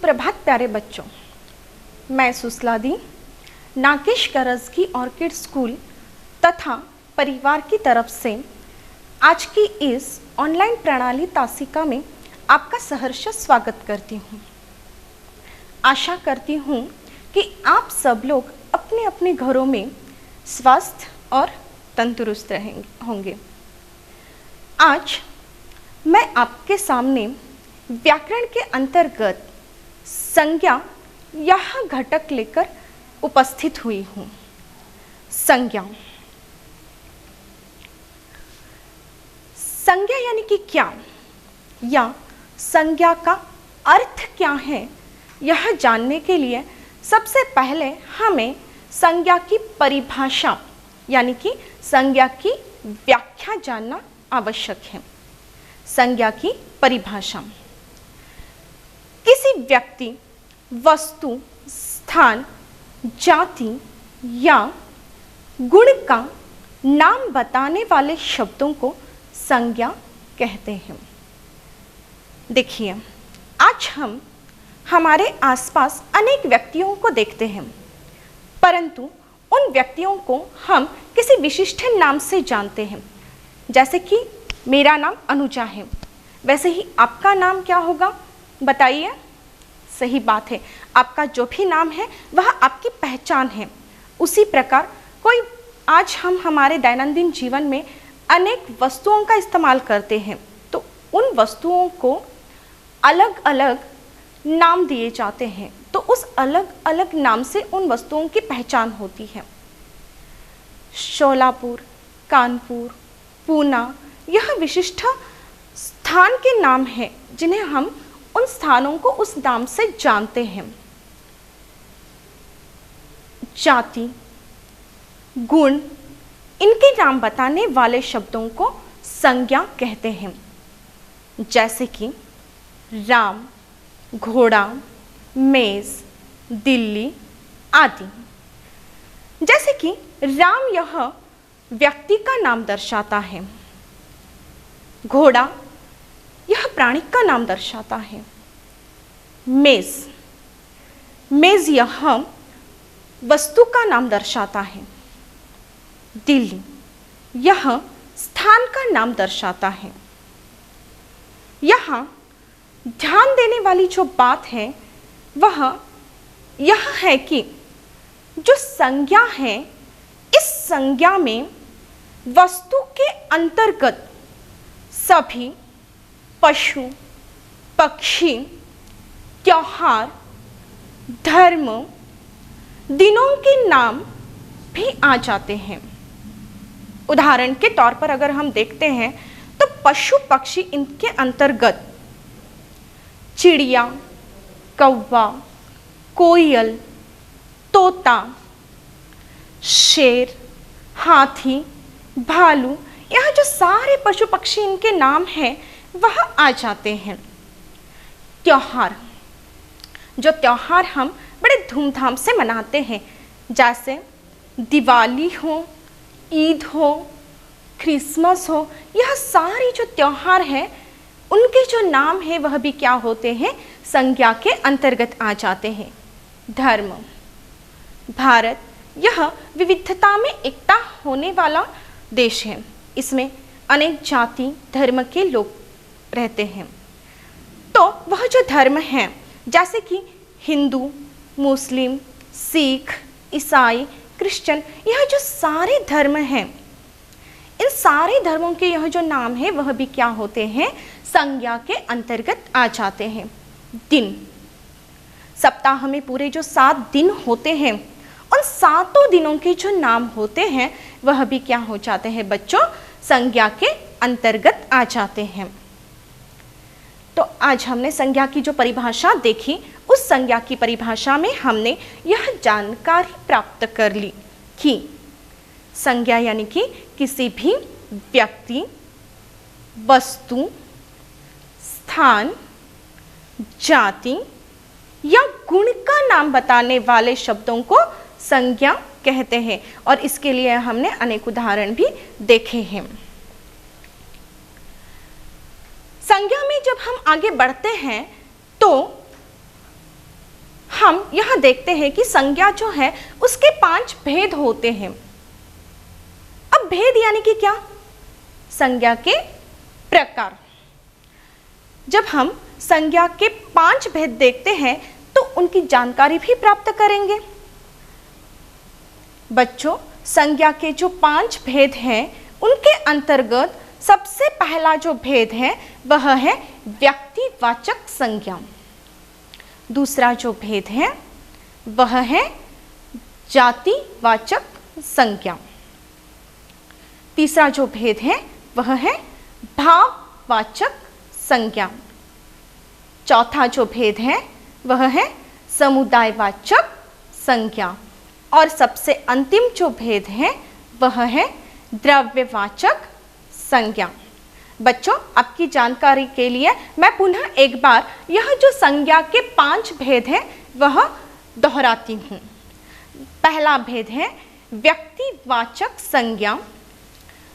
सुप्रभात प्यारे बच्चों, मैं सुस्लादी नाकेश करजगी ऑर्किड स्कूल तथा परिवार की तरफ से आज की इस ऑनलाइन प्रणाली तासिका में आपका सहर्ष स्वागत करती हूँ। आशा करती हूँ कि आप सब लोग अपने अपने घरों में स्वस्थ और तंदुरुस्त होंगे। आज मैं आपके सामने व्याकरण के अंतर्गत संज्ञा यह घटक लेकर उपस्थित हुई हूँ। संज्ञा यानी कि क्या, या संज्ञा का अर्थ क्या है, यह जानने के लिए सबसे पहले हमें संज्ञा की परिभाषा यानी कि संज्ञा की व्याख्या जानना आवश्यक है। संज्ञा की परिभाषा किसी व्यक्ति, वस्तु, स्थान, जाति या गुण का नाम बताने वाले शब्दों को संज्ञा कहते हैं। देखिए, आज हम हमारे आसपास अनेक व्यक्तियों को देखते हैं, परंतु उन व्यक्तियों को हम किसी विशिष्ट नाम से जानते हैं। जैसे कि मेरा नाम अनुजा है, वैसे ही आपका नाम क्या होगा बताइए। सही बात है, आपका जो भी नाम है वह आपकी पहचान है। उसी प्रकार आज हम हमारे दैनंदिन जीवन में अनेक वस्तुओं का इस्तेमाल करते हैं, तो उन वस्तुओं को अलग अलग नाम दिए जाते हैं, तो उस अलग अलग नाम से उन वस्तुओं की पहचान होती है। शोलापुर, कानपुर, पूना, यह विशिष्ट स्थान के नाम हैं जिन्हें हम उन स्थानों को उस नाम से जानते हैं। जाति, गुण, इनके नाम बताने वाले शब्दों को संज्ञा कहते हैं। जैसे कि राम, घोड़ा, मेज, दिल्ली आदि। जैसे कि राम यह व्यक्ति का नाम दर्शाता है, घोड़ा यह प्राणी का नाम दर्शाता है, मेज यह वस्तु का नाम दर्शाता है, दिल्ली यह स्थान का नाम दर्शाता है। यहाँ ध्यान देने वाली जो बात है वह यह है कि जो संज्ञा है, इस संज्ञा में वस्तु के अंतर्गत सभी पशु, पक्षी, त्योहार, धर्म, दिनों के नाम भी आ जाते हैं। उदाहरण के तौर पर अगर हम देखते हैं तो पशु पक्षी, इनके अंतर्गत चिड़िया, कौवा, कोयल, तोता, शेर, हाथी, भालू, यह जो सारे पशु पक्षी इनके नाम हैं वह आ जाते हैं। त्योहार, जो त्योहार हम बड़े धूमधाम से मनाते हैं, जैसे दिवाली हो, ईद हो, क्रिसमस हो, यह सारी जो त्योहार है उनके जो नाम है वह भी क्या होते हैं, संज्ञा के अंतर्गत आ जाते हैं। धर्म, भारत यह विविधता में एकता होने वाला देश है। इसमें अनेक जाति धर्म के लोग रहते हैं। तो वह जो धर्म है, जैसे कि हिंदू, मुस्लिम, सिख, ईसाई, क्रिश्चियन, यह जो सारे धर्म हैं, इन सारे धर्मों के यह जो नाम है वह भी क्या होते हैं, संज्ञा के अंतर्गत आ जाते हैं। दिन, सप्ताह में पूरे जो 7 दिन होते हैं, उन 7 दिनों के जो नाम होते हैं वह भी क्या हो जाते हैं बच्चों, संज्ञा के अंतर्गत आ जाते हैं। तो आज हमने संज्ञा की जो परिभाषा देखी, उस संज्ञा की परिभाषा में हमने यह जानकारी प्राप्त कर ली कि संज्ञा यानी कि किसी भी व्यक्ति, वस्तु, स्थान, जाति या गुण का नाम बताने वाले शब्दों को संज्ञा कहते हैं। और इसके लिए हमने अनेक उदाहरण भी देखे हैं। संज्ञा में जब हम आगे बढ़ते हैं तो हम यह देखते हैं कि संज्ञा जो है उसके 5 भेद होते हैं। अब भेद यानी कि क्या? संज्ञा के प्रकार। जब हम संज्ञा के 5 भेद देखते हैं तो उनकी जानकारी भी प्राप्त करेंगे। बच्चों, संज्ञा के जो 5 भेद हैं उनके अंतर्गत सबसे पहला जो भेद है वह है व्यक्तिवाचक संज्ञा। दूसरा जो भेद है वह है जातिवाचक संज्ञा। तीसरा जो भेद है वह है भाववाचक संज्ञा। चौथा जो भेद है वह है समुदायवाचक संज्ञा। और सबसे अंतिम जो भेद है वह है द्रव्यवाचक संज्ञा। बच्चों, आपकी जानकारी के लिए मैं पुनः एक बार यह जो संज्ञा के 5 भेद हैं वह दोहराती हूँ। पहला भेद है व्यक्तिवाचक संज्ञा।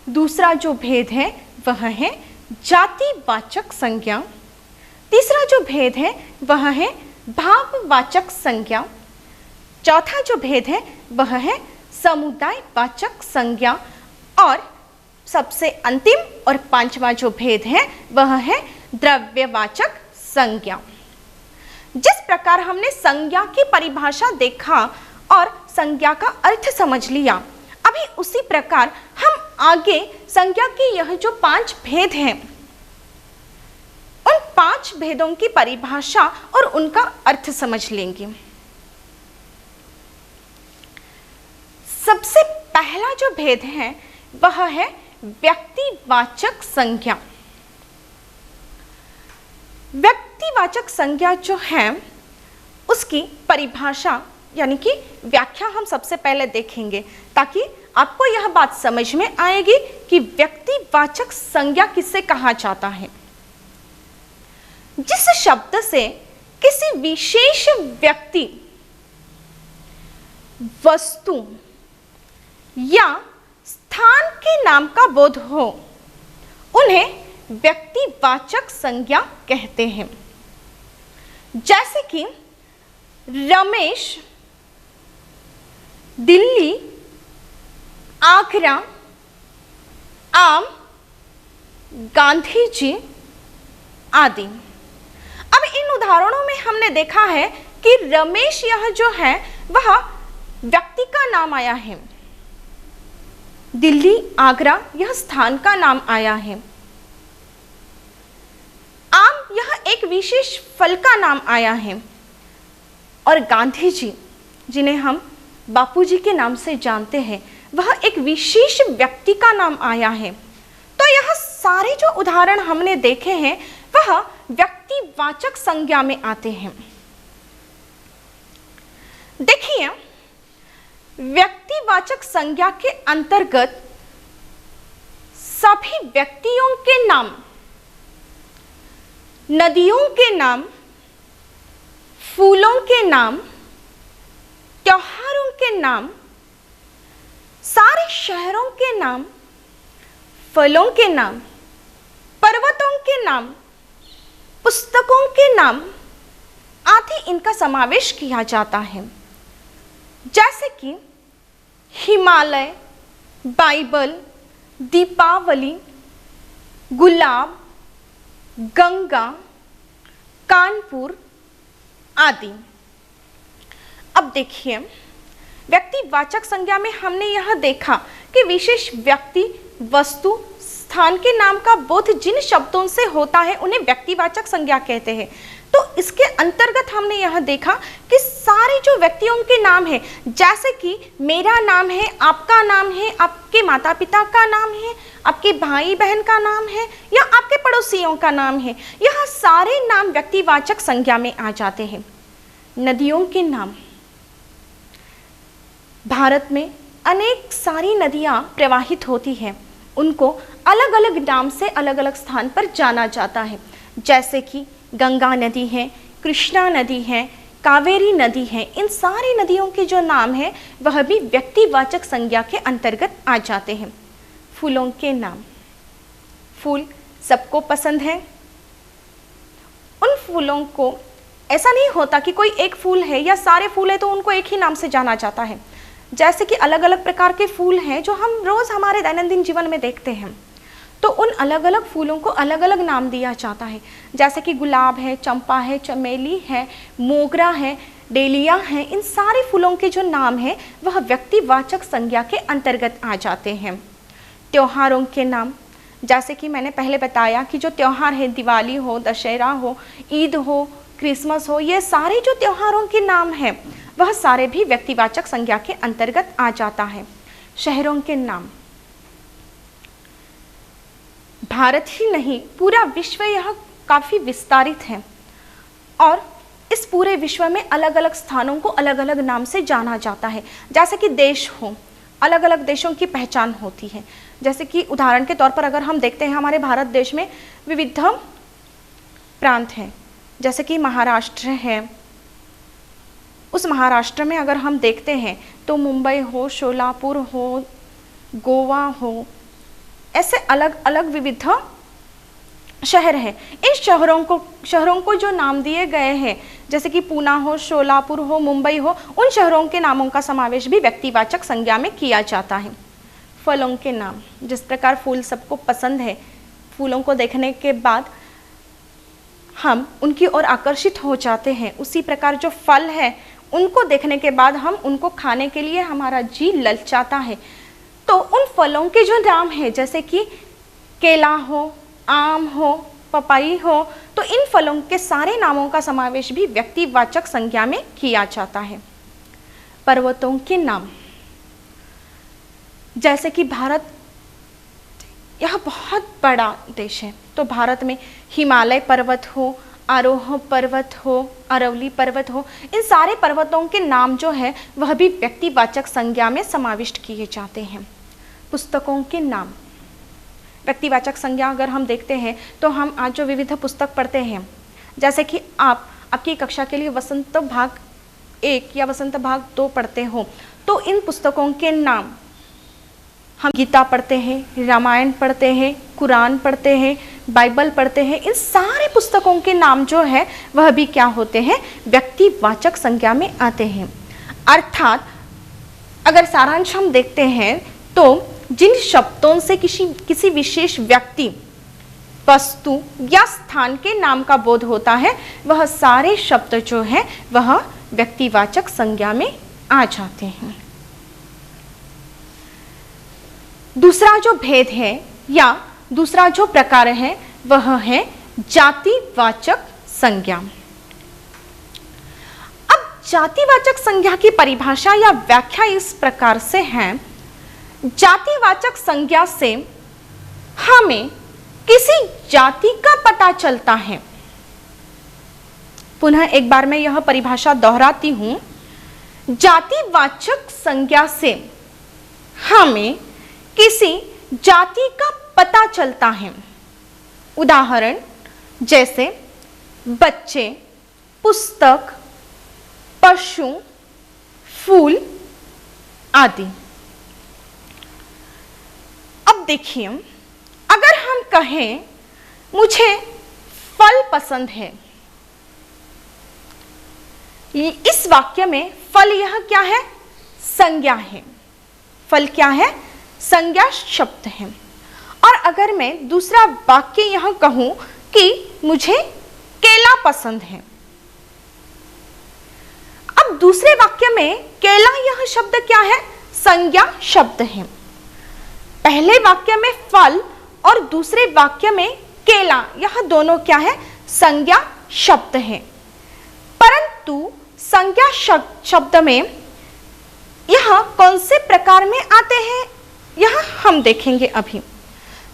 दूसरा जो भेद है वह है जातिवाचक संज्ञा। तीसरा जो भेद है वह है भाववाचक संज्ञा। चौथा जो भेद है वह है समुदायवाचक संज्ञा। और सबसे अंतिम और 5वां जो भेद है वह है द्रव्यवाचक संज्ञा। जिस प्रकार हमने संज्ञा की परिभाषा देखा और संज्ञा का अर्थ समझ लिया, अभी उसी प्रकार हम आगे संज्ञा के यह जो 5 भेद हैं उन 5 भेदों की परिभाषा और उनका अर्थ समझ लेंगे। सबसे पहला जो भेद है वह है व्यक्तिवाचक संज्ञा। व्यक्तिवाचक संज्ञा जो है उसकी परिभाषा यानी कि व्याख्या हम सबसे पहले देखेंगे ताकि आपको यह बात समझ में आएगी कि व्यक्तिवाचक संज्ञा किसे कहा जाता है। जिस शब्द से किसी विशेष व्यक्ति, वस्तु या स्थान के नाम का बोध हो उन्हें व्यक्तिवाचक संज्ञा कहते हैं। जैसे कि रमेश दिल्ली, आगरा, आम, गांधी जी आदि। अब इन उदाहरणों में हमने देखा है कि रमेश यह जो है वह व्यक्ति का नाम आया है, दिल्ली, आगरा यह स्थान का नाम आया है, आम यह एक विशेष फल का नाम आया है, और गांधी जी जिन्हें हम बापूजी के नाम से जानते हैं वह एक विशेष व्यक्ति का नाम आया है। तो यह सारे जो उदाहरण हमने देखे हैं वह व्यक्तिवाचक संज्ञा में आते हैं। देखिए, व्यक्तिवाचक संज्ञा के अंतर्गत सभी व्यक्तियों के नाम, नदियों के नाम, फूलों के नाम, त्योहारों के नाम, सारे शहरों के नाम, फलों के नाम, पर्वतों के नाम, पुस्तकों के नाम आदि इनका समावेश किया जाता है। जैसे कि हिमालय, बाइबल, दीपावली, गुलाब, गंगा, कानपुर आदि। अब देखिए, व्यक्तिवाचक संज्ञा में हमने यह देखा कि विशेष व्यक्ति, वस्तु, स्थान के नाम का बोध जिन शब्दों से होता है उन्हें व्यक्तिवाचक संज्ञा कहते हैं। तो इसके अंतर्गत हमने यह देखा कि सारे जो व्यक्तियों के नाम हैं, जैसे कि मेरा नाम है, आपका नाम है, आपके माता पिता का नाम है, आपके भाई बहन का नाम है या आपके पड़ोसियों का नाम है, यह सारे नाम व्यक्तिवाचक संज्ञा में आ जाते हैं। नदियों के नाम, भारत में अनेक सारी नदियाँ प्रवाहित होती हैं, उनको अलग अलग नाम से अलग अलग स्थान पर जाना जाता है। जैसे कि गंगा नदी है, कृष्णा नदी है, कावेरी नदी है। इन सारी नदियों के जो नाम है वह भी व्यक्तिवाचक संज्ञा के अंतर्गत आ जाते हैं। फूलों के नाम, फूल सबको पसंद है, उन फूलों को ऐसा नहीं होता कि कोई एक फूल है या सारे फूल है तो उनको एक ही नाम से जाना जाता है। जैसे कि अलग अलग प्रकार के फूल हैं जो हम रोज़ हमारे दैनंदिन जीवन में देखते हैं, तो उन अलग अलग फूलों को अलग अलग नाम दिया जाता है। जैसे कि गुलाब है, चंपा है, चमेली है, मोगरा है, डेलिया है, इन सारे फूलों के जो नाम हैं वह व्यक्तिवाचक संज्ञा के अंतर्गत आ जाते हैं। त्योहारों के नाम, जैसे कि मैंने पहले बताया कि जो त्यौहार है, दिवाली हो, दशहरा हो, ईद हो, क्रिसमस हो, ये सारे जो त्योहारों के नाम हैं वह सारे भी व्यक्तिवाचक संज्ञा के अंतर्गत आ जाता है। शहरों के नाम, भारत ही नहीं पूरा विश्व यह काफ़ी विस्तारित है और इस पूरे विश्व में अलग अलग स्थानों को अलग अलग नाम से जाना जाता है। जैसे कि देश हो, अलग अलग देशों की पहचान होती है। जैसे कि उदाहरण के तौर पर अगर हम देखते हैं, हमारे भारत देश में विविध प्रांत हैं, जैसे कि महाराष्ट्र है। उस महाराष्ट्र में अगर हम देखते हैं तो मुंबई हो, शोलापुर हो, गोवा हो, ऐसे अलग अलग विविध शहर हैं। इन शहरों को जो नाम दिए गए हैं, जैसे कि पूना हो, शोलापुर हो, मुंबई हो, उन शहरों के नामों का समावेश भी व्यक्तिवाचक संज्ञा में किया जाता है। फलों के नाम, जिस प्रकार फूल सबको पसंद है, फूलों को देखने के बाद हम उनकी ओर आकर्षित हो जाते हैं, उसी प्रकार जो फल है उनको देखने के बाद हम उनको खाने के लिए हमारा जी ललचाता है। तो उन फलों के जो नाम है, जैसे कि केला हो, आम हो, पपाई हो, तो इन फलों के सारे नामों का समावेश भी व्यक्तिवाचक संज्ञा में किया जाता है। पर्वतों के नाम, जैसे कि भारत यह बहुत बड़ा देश है, तो भारत में हिमालय पर्वत हो, आरोह पर्वत हो, अरवली पर्वत हो, इन सारे पर्वतों के नाम जो है वह भी व्यक्तिवाचक संज्ञा में समाविष्ट किए जाते हैं। पुस्तकों के नाम, व्यक्तिवाचक संज्ञा अगर हम देखते हैं तो हम आज जो विविध पुस्तक पढ़ते हैं, जैसे कि आपकी कक्षा के लिए वसंत भाग 1 या वसंत भाग 2 पढ़ते हो, तो इन पुस्तकों के नाम, हम गीता पढ़ते हैं, रामायण पढ़ते हैं, कुरान पढ़ते हैं, बाइबल पढ़ते हैं, इन सारे पुस्तकों के नाम जो है वह भी क्या होते हैं, व्यक्तिवाचक संज्ञा में आते हैं। अर्थात अगर सारांश हम देखते हैं तो जिन शब्दों से किसी विशेष व्यक्ति, वस्तु या स्थान के नाम का बोध होता है, वह सारे शब्द जो है वह व्यक्तिवाचक संज्ञा में आ जाते हैं। दूसरा जो भेद है या दूसरा जो प्रकार है वह है जातिवाचक संज्ञा। अब जातिवाचक संज्ञा की परिभाषा या व्याख्या इस प्रकार से है, जातिवाचक संज्ञा से हमें किसी जाति का पता चलता है। पुनः एक बार मैं यह परिभाषा दोहराती हूं, जातिवाचक संज्ञा से हमें किसी जाति का पता चलता है। उदाहरण जैसे बच्चे, पुस्तक, पशु, फूल आदि। अब देखिए, अगर हम कहें मुझे फल पसंद है, इस वाक्य में फल यह क्या है, संज्ञा है। फल क्या है, संज्ञा शब्द है। और अगर मैं दूसरा वाक्य यह कहूं कि मुझे केला पसंद है, अब दूसरे वाक्य में केला यह शब्द क्या है, संज्ञा शब्द है। पहले वाक्य में फल और दूसरे वाक्य में केला, यह दोनों क्या है, संज्ञा शब्द है। परंतु संज्ञा शब्द में यह कौन से प्रकार में आते हैं, यह हम देखेंगे अभी।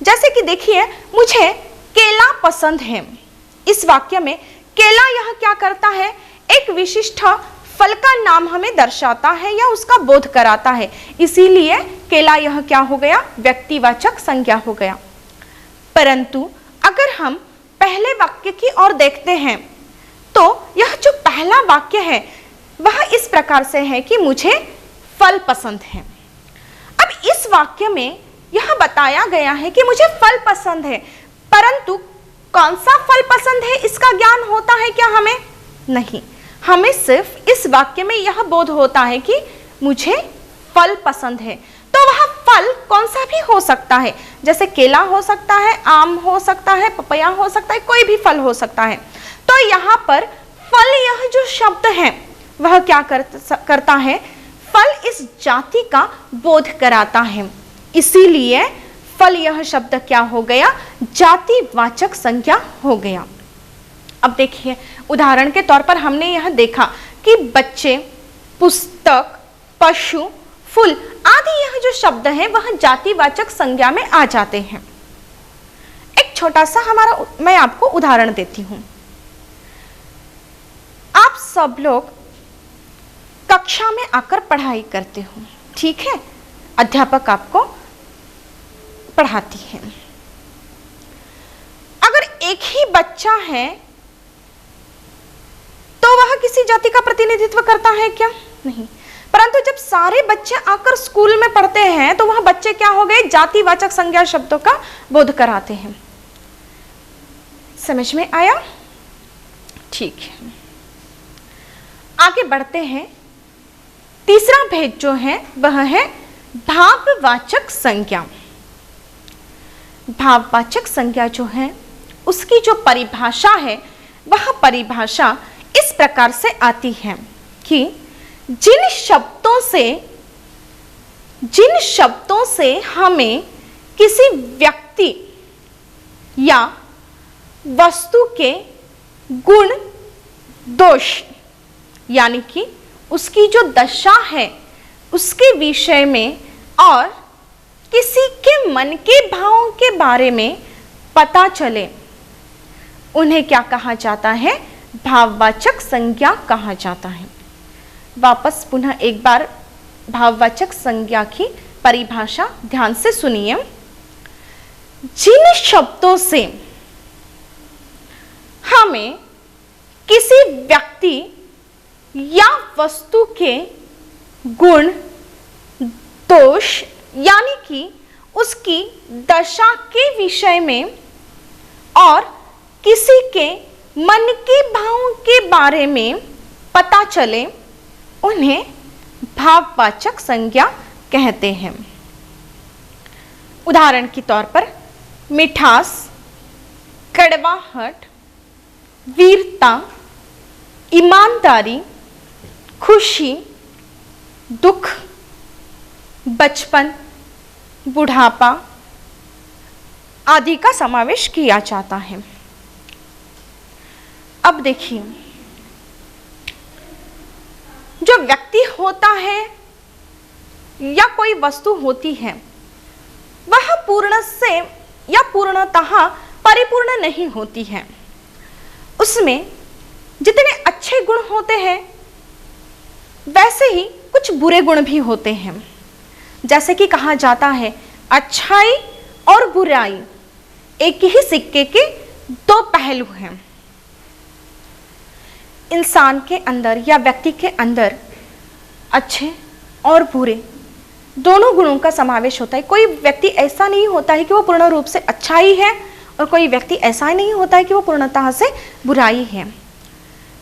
जैसे कि देखिए, मुझे केला पसंद है, इस वाक्य में केला यह क्या करता है, एक विशिष्ट फल का नाम हमें दर्शाता है या उसका बोध कराता है, इसीलिए केला यह क्या हो गया, व्यक्तिवाचक संज्ञा हो गया। परंतु अगर हम पहले वाक्य की ओर देखते हैं तो यह जो पहला वाक्य है वह इस प्रकार से है कि मुझे फल पसंद है। अब इस वाक्य में यह बताया गया है कि मुझे फल पसंद है, परंतु कौन सा फल पसंद है इसका ज्ञान होता है क्या हमें, नहीं, हमें सिर्फ इस वाक्य में यह बोध होता है कि मुझे फल पसंद है। तो वह फल कौन सा भी हो सकता है, जैसे केला हो सकता है, आम हो सकता है, पपैया हो सकता है, कोई भी फल हो सकता है। तो यहाँ पर फल, यह जो शब्द है वह क्या करता है, फल इस जाति का बोध कराता है। इसीलिए फल यह शब्द क्या हो गया, जातिवाचक संज्ञा हो गया। अब देखिए, उदाहरण के तौर पर हमने यह देखा कि बच्चे, पुस्तक, पशु, फूल आदि यह जो शब्द है वह जातिवाचक संज्ञा में आ जाते हैं। एक छोटा सा मैं आपको उदाहरण देती हूं। आप सब लोग कक्षा में आकर पढ़ाई करते हो, ठीक है, अध्यापक आपको पढ़ाती है। अगर एक ही बच्चा है तो वह किसी जाति का प्रतिनिधित्व करता है क्या? नहीं। परंतु जब सारे बच्चे आकर स्कूल में पढ़ते हैं तो वह बच्चे क्या हो गए, जातिवाचक संज्ञा शब्दों का बोध कराते हैं। समझ में आया? ठीक है, आगे बढ़ते हैं। तीसरा भेद जो है वह है भाववाचक संज्ञा। भाववाचक संज्ञा जो है उसकी जो परिभाषा है वह परिभाषा इस प्रकार से आती है कि जिन शब्दों से हमें किसी व्यक्ति या वस्तु के गुण, दोष यानी कि उसकी जो दशा है उसके विषय में और किसी के मन के भावों के बारे में पता चले, उन्हें क्या कहा जाता है, भाववाचक संज्ञा कहा जाता है। वापस पुनः एक बार भाववाचक संज्ञा की परिभाषा ध्यान से सुनिए। जिन शब्दों से हमें किसी व्यक्ति या वस्तु के गुण, दोष यानी कि उसकी दशा के विषय में और किसी के मन के भावों के बारे में पता चले, उन्हें भाववाचक संज्ञा कहते हैं। उदाहरण के तौर पर मिठास, कड़वाहट, वीरता, ईमानदारी, खुशी, दुख, बचपन, बुढ़ापा आदि का समावेश किया जाता है। अब देखिए, जो व्यक्ति होता है या कोई वस्तु होती है वह पूर्ण से या पूर्णतः परिपूर्ण नहीं होती है। उसमें जितने अच्छे गुण होते हैं वैसे ही कुछ बुरे गुण भी होते हैं। जैसे कि कहा जाता है, अच्छाई और बुराई एक ही सिक्के के दो पहलू हैं। इंसान के अंदर या व्यक्ति के अंदर अच्छे और बुरे दोनों गुणों का समावेश होता है। कोई व्यक्ति ऐसा नहीं होता है कि वो पूर्ण रूप से अच्छा ही है और कोई व्यक्ति ऐसा ही नहीं होता है कि वो पूर्णतः से बुराई है।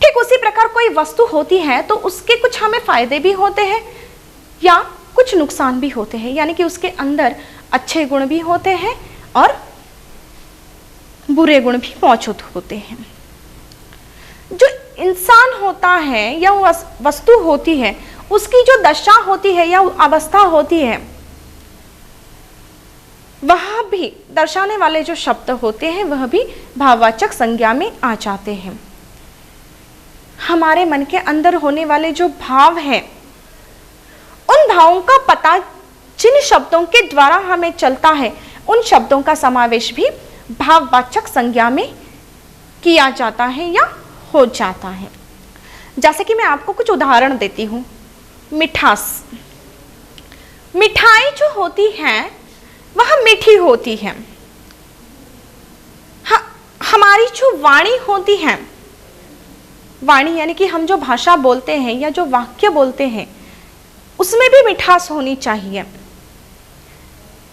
ठीक उसी प्रकार कोई वस्तु होती है तो उसके कुछ हमें फायदे भी होते हैं या कुछ नुकसान भी होते हैं, यानी कि उसके अंदर अच्छे गुण भी होते हैं और बुरे गुण भी मौजूद होते हैं। जो इंसान होता है या वस्तु होती है उसकी जो दशा होती है या अवस्था होती है वह भी दर्शाने वाले जो शब्द होते हैं वह भी भाववाचक संज्ञा में आ जाते हैं। हमारे मन के अंदर होने वाले जो भाव हैं उन भावों का पता जिन शब्दों के द्वारा हमें चलता है उन शब्दों का समावेश भी भाववाचक संज्ञा में किया जाता है या हो जाता है। जैसे कि मैं आपको कुछ उदाहरण देती हूँ। मिठास, मिठाई जो होती है वह मीठी होती है। हमारी जो वाणी होती है, वाणी यानी कि हम जो भाषा बोलते हैं या जो वाक्य बोलते हैं उसमें भी मिठास होनी चाहिए।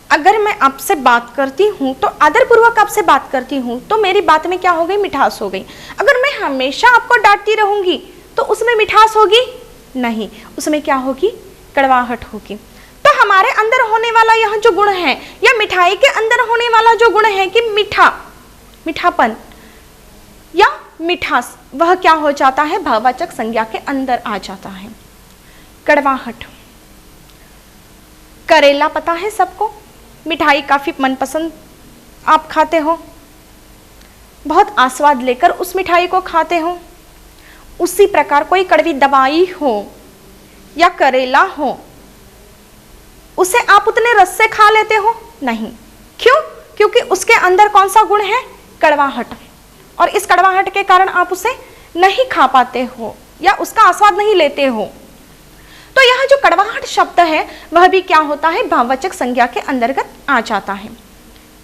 अगर मैं आपसे बात करती हूँ तो आदरपूर्वक आपसे बात करती हूँ तो मेरी बात में क्या हो गई, मिठास हो गई। अगर मैं मैं हमेशा आपको डांटती रहूंगी तो उसमें मिठास होगी नहीं, उसमें क्या होगी, कड़वाहट होगी। तो हमारे अंदर होने वाला यह जो गुण है, या मिठाई के अंदर होने वाला जो गुण है कि मीठापन या मिठास, वह क्या हो जाता है, भाववाचक संज्ञा के अंदर आ जाता है। कड़वाहट, करेला पता है सबको, मिठाई काफी मनपसंद आप खाते हो, बहुत आस्वाद लेकर उस मिठाई को खाते हो। उसी प्रकार कोई कड़वी दवाई हो या करेला हो, उसे आप उतने रस से खा लेते हो नहीं। क्यों? क्योंकि उसके अंदर कौन सा गुण है, कड़वाहट, और इस कड़वाहट के कारण आप उसे नहीं खा पाते हो या उसका आस्वाद नहीं लेते हो। तो यह जो कड़वाहट शब्द है वह भी क्या होता है, भाववाचक संज्ञा के अंतर्गत आ जाता है।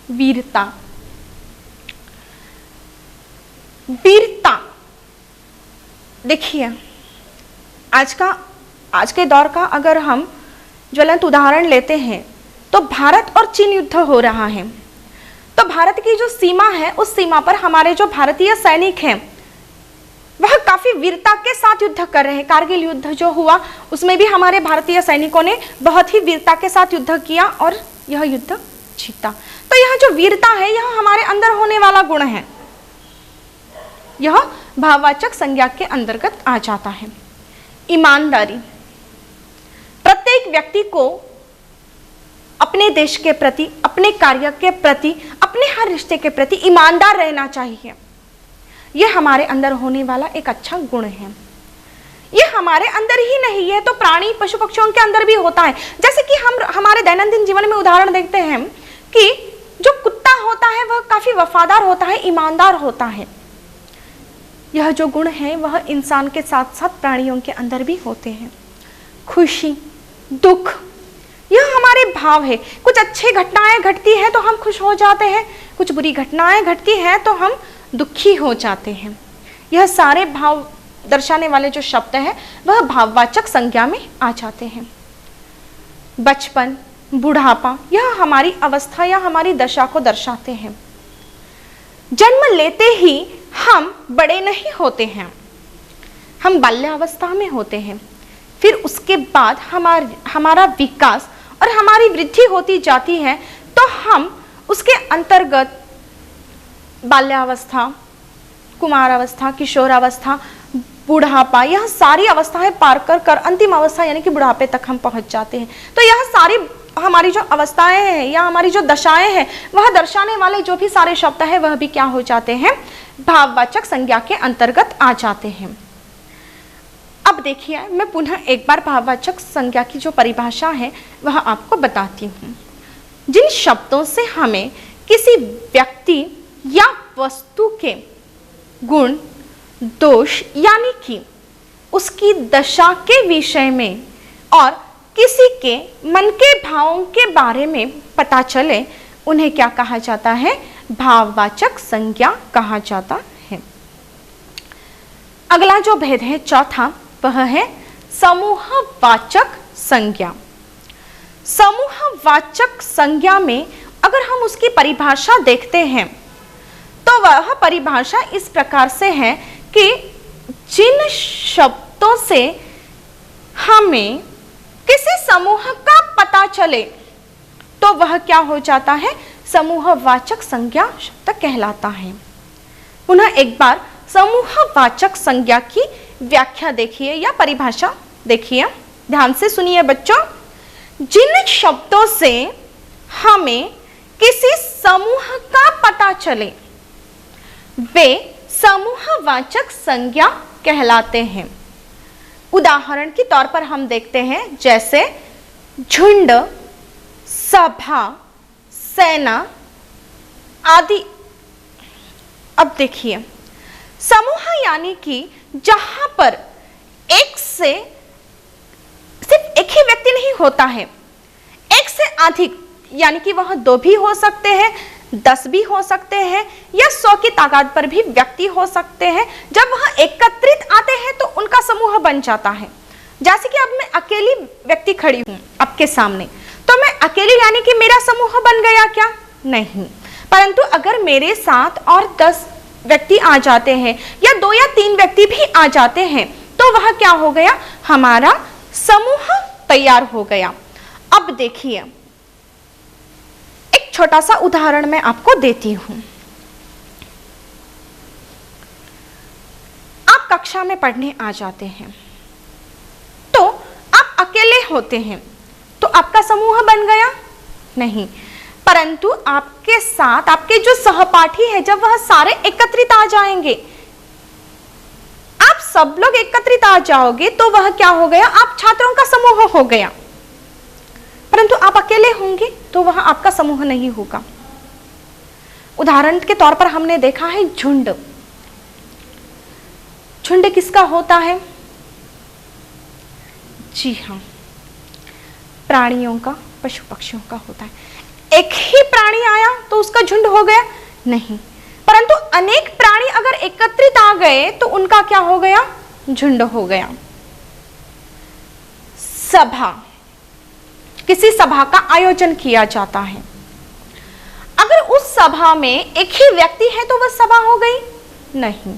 वीरता, वीरता देखिए, आज के दौर का अगर हम ज्वलंत उदाहरण लेते हैं तो भारत और चीन युद्ध हो रहा है। तो भारत की जो सीमा है, उस सीमा पर हमारे जो भारतीय सैनिक हैं वह काफी वीरता के साथ युद्ध कर रहे हैं। कारगिल युद्ध जो हुआ उसमें भी हमारे भारतीय सैनिकों ने बहुत ही वीरता के साथ युद्ध किया और यह युद्ध जीता। तो यह जो वीरता है यह हमारे अंदर होने वाला गुण है, यह भाववाचक संज्ञा के अंतर्गत आ जाता है। ईमानदारी, प्रत्येक व्यक्ति को अपने देश के प्रति, अपने कार्य के प्रति, अपने हर रिश्ते के प्रति ईमानदार रहना चाहिए। यह हमारे अंदर होने वाला एक अच्छा गुण है। यह हमारे अंदर ही नहीं है तो प्राणी पशु पक्षियों के अंदर भी होता है। जैसे कि हम हमारे दैनंदिन जीवन में उदाहरण देखते हैं कि जो कुत्ता होता है वह काफी वफादार होता है, ईमानदार होता है। यह जो गुण है वह इंसान के साथ साथ प्राणियों के अंदर भी होते हैं। खुशी, दुख, यह हमारे भाव है। कुछ अच्छी घटनाएं घटती हैं तो हम खुश हो जाते हैं, कुछ बुरी घटनाएं घटती हैं तो हम दुखी हो जाते हैं। यह सारे भाव दर्शाने वाले जो शब्द हैं वह भाववाचक संज्ञा में आ जाते हैं। बचपन, बुढ़ापा, यह हमारी अवस्था या हमारी दशा को दर्शाते हैं। जन्म लेते ही हम बड़े नहीं होते हैं, हम बाल्यावस्था में होते हैं। फिर उसके बाद हमारा विकास और हमारी वृद्धि होती जाती है तो हम उसके अंतर्गत बाल्यावस्था, कुमारावस्था, किशोरावस्था, बुढ़ापा, यह सारी अवस्थाएं पार कर अंतिम अवस्था यानी कि बुढ़ापे तक हम पहुंच जाते हैं। तो यह सारी हमारी जो अवस्थाएं हैं या हमारी जो दशाएं हैं वह दर्शाने वाले जो भी सारे शब्द हैं वह भी क्या हो जाते हैं, भाववाचक संज्ञा के अंतर्गत आ जाते हैं। अब देखिए, मैं पुनः एक बार भाववाचक संज्ञा की जो परिभाषा है वह आपको बताती हूँ। जिन शब्दों से हमें किसी व्यक्ति या वस्तु के गुण, दोष यानी कि उसकी दशा के विषय में और किसी के मन के भावों के बारे में पता चले, उन्हें क्या कहा जाता है, भाववाचक संज्ञा कहा जाता है। अगला जो भेद है चौथा, वह है समूहवाचक संज्ञा। समूहवाचक संज्ञा में अगर हम उसकी परिभाषा देखते हैं तो वह परिभाषा इस प्रकार से है कि जिन शब्दों से हमें किसी समूह का पता चले तो वह क्या हो जाता है, समूहवाचक संज्ञा शब्द कहलाता है। पुनः एक बार समूहवाचक संज्ञा की व्याख्या देखिए या परिभाषा देखिए, ध्यान से सुनिए बच्चों। जिन शब्दों से हमें किसी समूह का पता चले वे समूहवाचक संज्ञा कहलाते हैं। उदाहरण के तौर पर हम देखते हैं जैसे झुंड, सभा, सेना आदि। अब देखिए, समूह यानी कि जहां पर एक से सिर्फ एक ही व्यक्ति नहीं होता है, एक से अधिक यानी कि वह 2 भी हो सकते हैं, 10 भी हो सकते हैं या 100 की तादाद पर भी व्यक्ति हो सकते हैं। जब वह एकत्रित आते हैं तो उनका समूह बन जाता है। जैसे कि अब मैं अकेली व्यक्ति खड़ी हूं आपके सामने, तो मैं अकेली यानी कि मेरा समूह बन गया क्या? नहीं, परंतु अगर मेरे साथ और 10 व्यक्ति आ जाते हैं या 2 या 3 व्यक्ति भी आ जाते हैं तो वह क्या हो गया, हमारा समूह तैयार हो गया। अब देखिए एक छोटा सा उदाहरण मैं आपको देती हूं। आप कक्षा में पढ़ने आ जाते हैं तो आप अकेले होते हैं तो आपका समूह बन गया नहीं, परंतु आपके साथ आपके जो सहपाठी है जब वह सारे एकत्रित आ जाएंगे, आप सब लोग एकत्रित आ जाओगे तो वह क्या हो गया, आप छात्रों का समूह हो गया। परंतु आप अकेले होंगे तो वह आपका समूह नहीं होगा। उदाहरण के तौर पर हमने देखा है झुंड। झुंड किसका होता है? जी हाँ, प्राणियों का, पशु पक्षियों का होता है। एक ही प्राणी आया तो उसका झुंड हो गया नहीं, परंतु अनेक प्राणी अगर एकत्रित आ गए तो उनका क्या हो गया, झुंड हो गया। सभा, किसी सभा का आयोजन किया जाता है, अगर उस सभा में एक ही व्यक्ति है तो वह सभा हो गई नहीं।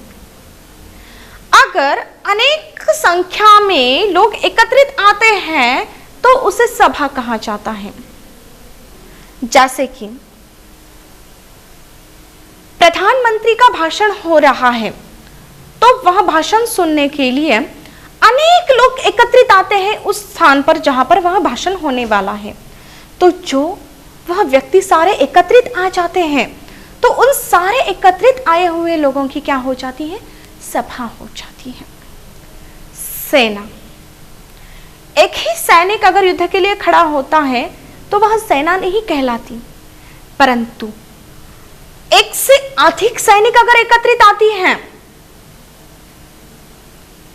अगर अनेक संख्या में लोग एकत्रित आते हैं तो उसे सभा कहा जाता है। जैसे कि प्रधानमंत्री का भाषण हो रहा है तो वह भाषण सुनने के लिए अनेक लोग एकत्रित आते हैं उस स्थान पर जहां पर वह भाषण होने वाला है। तो जो वह व्यक्ति सारे एकत्रित आ जाते हैं तो उन सारे एकत्रित आए हुए लोगों की क्या हो जाती है, सभा हो जाती है। सेना, एक ही सैनिक अगर युद्ध के लिए खड़ा होता है तो वह सेना नहीं कहलाती, परंतु एक से अधिक सैनिक अगर एकत्रित आती हैं,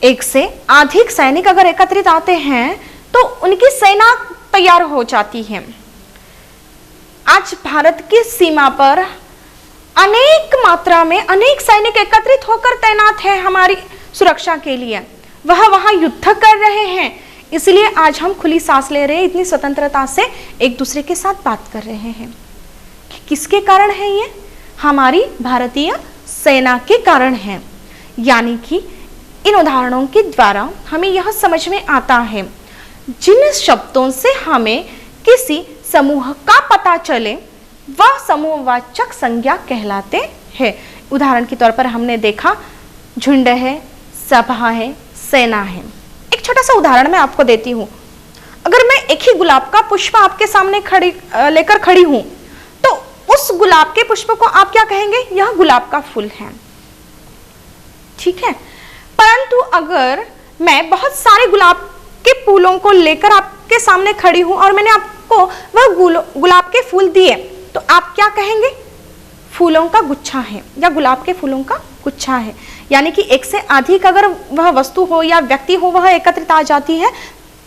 एक से अधिक सैनिक अगर एकत्रित आते हैं तो उनकी सेना तैयार हो जाती है। आज भारत की सीमा पर अनेक मात्रा में अनेक सैनिक एकत्रित होकर तैनात हैं हमारी सुरक्षा के लिए। वह वहां युद्ध कर रहे हैं, इसलिए आज हम खुली सांस ले रहे हैं, इतनी स्वतंत्रता से एक दूसरे के साथ बात कर रहे हैं। किसके कारण है ये? हमारी भारतीय सेना के कारण है। यानी कि इन उदाहरणों के द्वारा हमें यह समझ में आता है, जिन शब्दों से हमें किसी समूह का पता चले वह समूहवाचक संज्ञा कहलाते हैं। उदाहरण के तौर पर हमने देखा झुंड है, सभा है, सेना है। एक छोटा सा उदाहरण मैं आपको देती हूँ। अगर मैं एक ही गुलाब का पुष्प आपके सामने लेकर खड़ी हूं तो उस गुलाब के पुष्प को आप क्या कहेंगे? यह गुलाब का फूल है, ठीक है। परंतु अगर मैं बहुत सारे गुलाब के फूलों को लेकर आपके सामने खड़ी हूं और मैंने आपको वह गुलाब के फूल दिए तो आप क्या कहेंगे? फूलों का गुच्छा है या गुलाब के फूलों का गुच्छा है। यानी कि एक से अधिक अगर वह वस्तु हो या व्यक्ति हो वह एकत्रित आ जाती है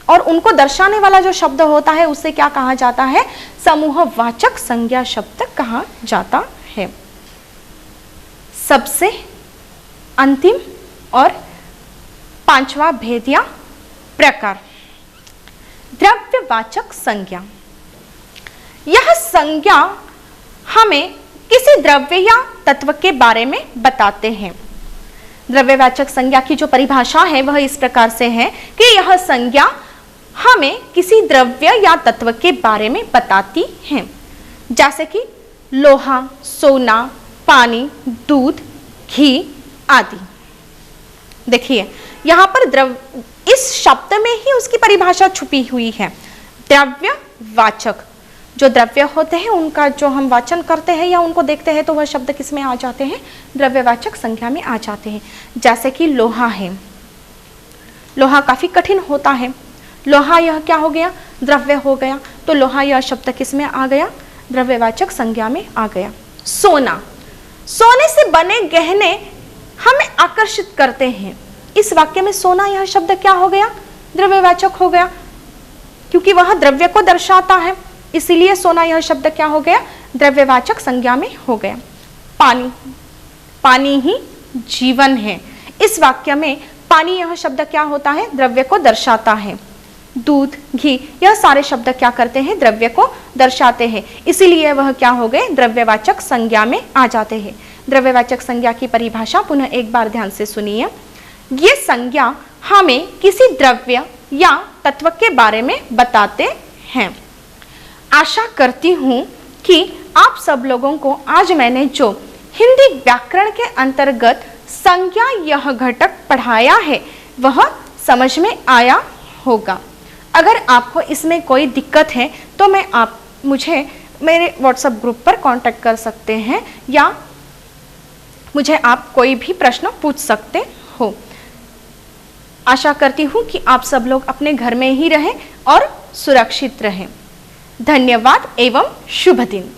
और उनको दर्शाने वाला जो शब्द होता है उसे क्या कहा जाता है? समूहवाचक संज्ञा शब्द कहा जाता है। सबसे अंतिम और 5वां भेद या प्रकार, द्रव्यवाचक संज्ञा। यह संज्ञा हमें किसी द्रव्य या तत्व के बारे में बताते हैं। द्रव्यवाचक संज्ञा की जो परिभाषा है वह इस प्रकार से है कि यह संज्ञा हमें किसी द्रव्य या तत्व के बारे में बताती है, जैसे कि लोहा, सोना, पानी, दूध, घी आदि। देखिए यहाँ पर इस शब्द में ही उसकी परिभाषा छुपी हुई है। द्रव्यवाचक, जो द्रव्य होते हैं उनका जो हम वाचन करते हैं या उनको देखते हैं तो वह शब्द किस में आ जाते हैं? द्रव्यवाचक संज्ञा में आ जाते हैं। जैसे कि लोहा है, लोहा काफी कठिन होता है, लोहा यह क्या हो गया? द्रव्य हो गया। तो लोहा यह शब्द किस में आ गया? द्रव्यवाचक संज्ञा में आ गया। सोना, सोने से बने गहने हमें आकर्षित करते हैं। इस वाक्य में सोना यह शब्द क्या हो गया? द्रव्यवाचक हो गया, क्योंकि वह द्रव्य को दर्शाता है, इसीलिए सोना यह शब्द क्या हो गया? द्रव्यवाचक संज्ञा में हो गया। पानी, पानी ही जीवन है। इस वाक्य में पानी यह शब्द क्या होता है? द्रव्य को दर्शाता है। दूध, घी यह सारे शब्द क्या करते हैं? द्रव्य को दर्शाते हैं, इसीलिए वह क्या हो गए? द्रव्यवाचक संज्ञा में आ जाते हैं। द्रव्यवाचक संज्ञा की परिभाषा पुनः एक बार ध्यान से सुनिए। ये संज्ञा हमें किसी द्रव्य या तत्व के बारे में बताते हैं। आशा करती हूँ कि आप सब लोगों को आज मैंने जो हिंदी व्याकरण के अंतर्गत संज्ञा यह घटक पढ़ाया है वह समझ में आया होगा। अगर आपको इसमें कोई दिक्कत है तो मुझे मेरे व्हाट्सएप ग्रुप पर कांटेक्ट कर सकते हैं या मुझे आप कोई भी प्रश्न पूछ सकते हो। आशा करती हूँ कि आप सब लोग अपने घर में ही रहें और सुरक्षित रहें। धन्यवाद एवं शुभ दिन।